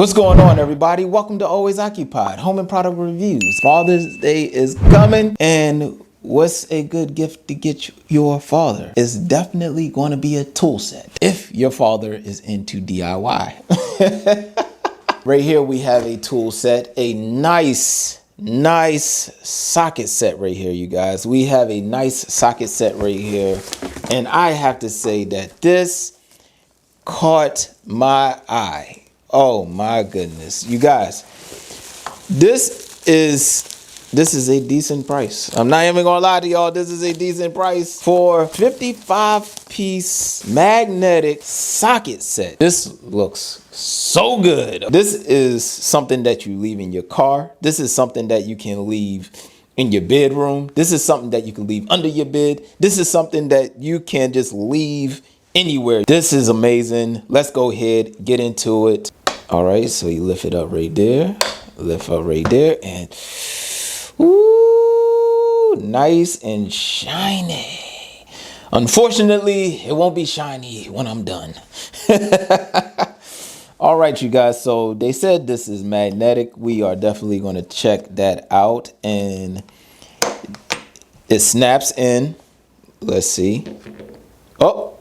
What's going on, everybody? Welcome to Always Occupied Home and Product Reviews. Father's Day is coming, and what's a good gift to get your father? It's definitely going to be a tool set if your father is into DIY. Right here we have a tool set, a nice socket set right here, you guys. We have a nice socket set right here, and I have to say that this caught my eye. Oh my goodness, you guys, this is a decent price. I'm not even gonna lie to y'all, this is a decent price for 55-piece magnetic socket set. This looks so good. This is something that you leave in your car. This is something that you can leave in your bedroom. This is something that you can leave under your bed. This is something that you can just leave anywhere. This is amazing. Let's go ahead, get into it. All right, so you lift it up right there, and ooh, nice and shiny. Unfortunately, it won't be shiny when I'm done. All right, you guys, so they said this is magnetic. We are definitely going to check that out, and it snaps in. Let's see. Oh,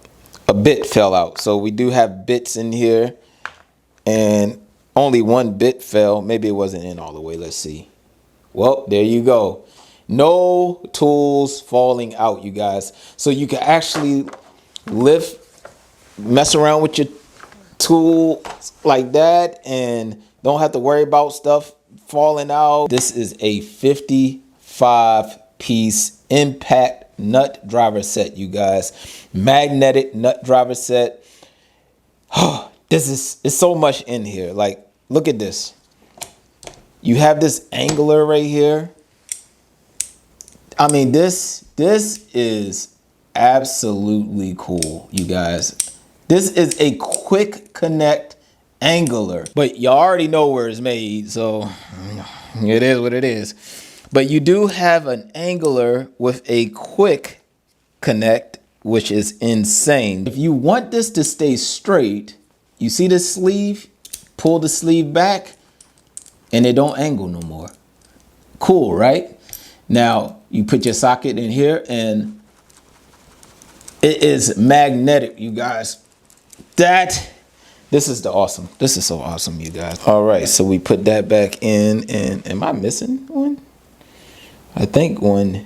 a bit fell out. So we do have bits in here, and only one bit fell. Maybe it wasn't in all the way. Let's see. Well, there you go. No tools falling out, you guys. So you can actually mess around with your tool like that and don't have to worry about stuff falling out. This is a 55-piece impact nut driver set, you guys. Magnetic nut driver set. It's so much in here. Like, look at this. You have this angler right here. I mean, this is absolutely cool, you guys. This is a quick connect angler, but you already know where it's made, so it is what it is. But you do have an angler with a quick connect, which is insane. If you want this to stay straight, you see this sleeve? Pull the sleeve back and it don't angle no more. Cool, right? Now you put your socket in here and it is magnetic, you guys. This is so awesome, you guys. All right, so we put that back in, and am I missing one? I think one.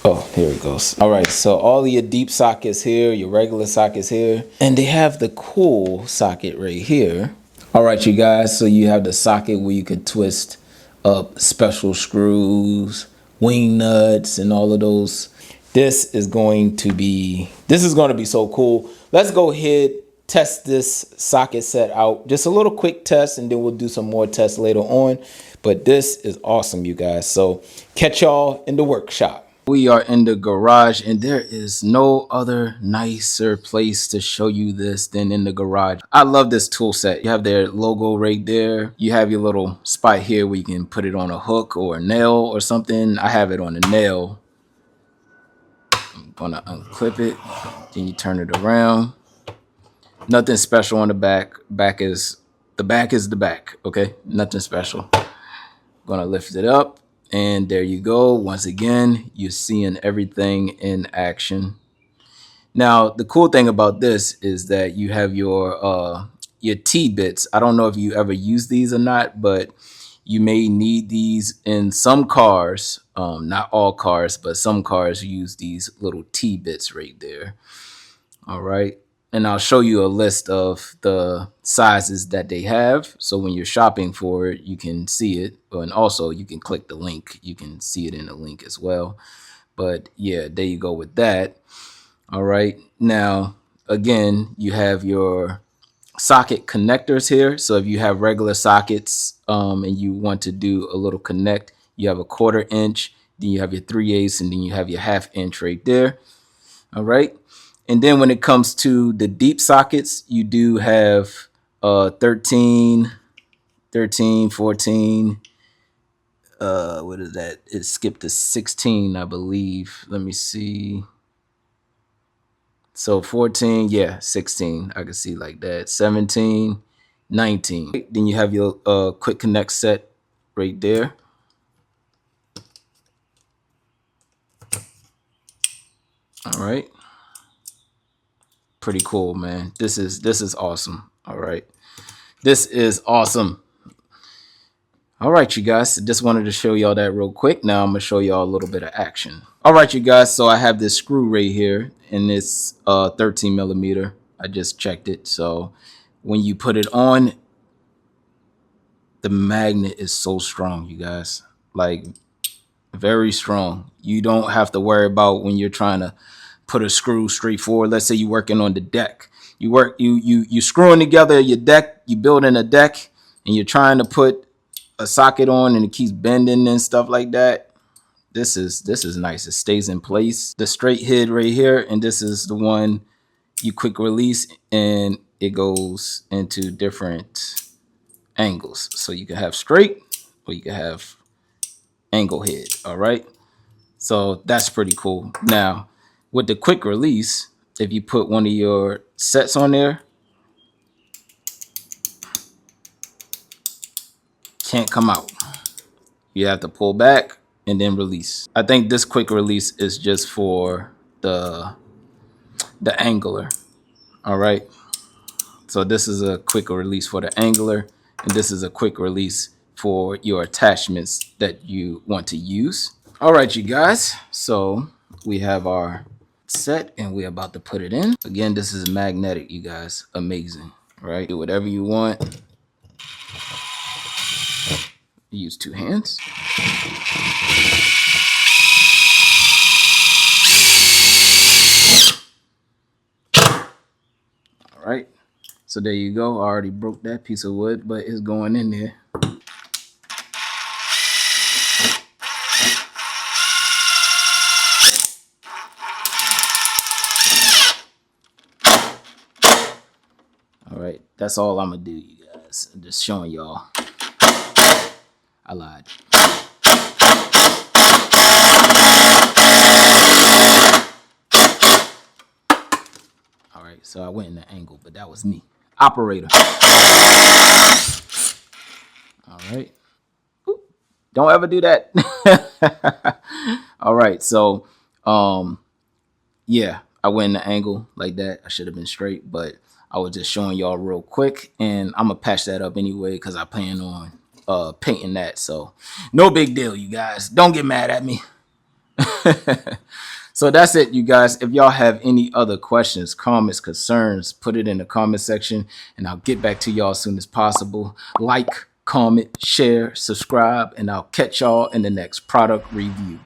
Oh, here it goes. All right, so all of your deep sockets here, your regular sockets here, and they have the cool socket right here. All right, you guys, so you have the socket where you could twist up special screws, wing nuts, and all of those. This is going to be so cool. Let's go ahead, test this socket set out. Just a little quick test, and then we'll do some more tests later on. But this is awesome, you guys. So catch y'all in the workshop. We are in the garage, and there is no other nicer place to show you this than in the garage. I love this tool set. You have their logo right there. You have your little spot here where you can put it on a hook or a nail or something. I have it on a nail. I'm gonna unclip it, then you turn it around. Nothing special on the back. The back is the back, okay? Nothing special. Gonna lift it up. And there you go. Once again, you're seeing everything in action. Now, the cool thing about this is that you have your T-bits. I don't know if you ever use these or not, but you may need these in some cars. Not all cars, but some cars use these little T-bits right there. All right. And I'll show you a list of the sizes that they have. So when you're shopping for it, you can see it. And also you can click the link. You can see it in the link as well. But yeah, there you go with that. All right. Now, again, you have your socket connectors here. So if you have regular sockets and you want to do a little connect, you have a 1/4 inch, then you have your 3/8, and then you have your 1/2 inch right there. All right. And then when it comes to the deep sockets, you do have 13, 14. What is that? It skipped to 16, I believe. Let me see. So 14, yeah, 16. I can see like that. 17, 19. Then you have your quick connect set right there. All right. Pretty cool, man. This is awesome. All right. This is awesome. All right, you guys. Just wanted to show y'all that real quick. Now I'm gonna show y'all a little bit of action. All right, you guys. So I have this screw right here, and it's 13 millimeter. I just checked it. So when you put it on, the magnet is so strong, you guys. Like very strong. You don't have to worry about when you're trying to put a screw straight forward. Let's say you're working on the deck. You screwing together your deck. You building a deck, and you're trying to put a socket on, and it keeps bending and stuff like that. This is nice. It stays in place. The straight head right here, and this is the one you quick release, and it goes into different angles. So you can have straight, or you can have angle head. All right. So that's pretty cool. Now, with the quick release, if you put one of your sets on there, can't come out. You have to pull back and then release. I think this quick release is just for the angler. All right. So this is a quick release for the angler, and this is a quick release for your attachments that you want to use. All right, you guys. So we have our set, and we're about to put it in. Again, this is magnetic, you guys. Amazing. All right. Do whatever you want. Use two hands. All right. So there you go. I already broke that piece of wood, but it's going in there. All right. That's all I'm going to do, you guys. I'm just showing y'all. I lied. All right. So I went in the angle, but that was me. Operator. All right. Oop. Don't ever do that. All right. So, yeah, I went in the angle like that. I should have been straight, but I was just showing y'all real quick, and I'm gonna patch that up anyway because I plan on painting that. So no big deal, you guys. Don't get mad at me. So that's it, you guys. If y'all have any other questions, comments, concerns, put it in the comment section, and I'll get back to y'all as soon as possible. Like, comment, share, subscribe, and I'll catch y'all in the next product review.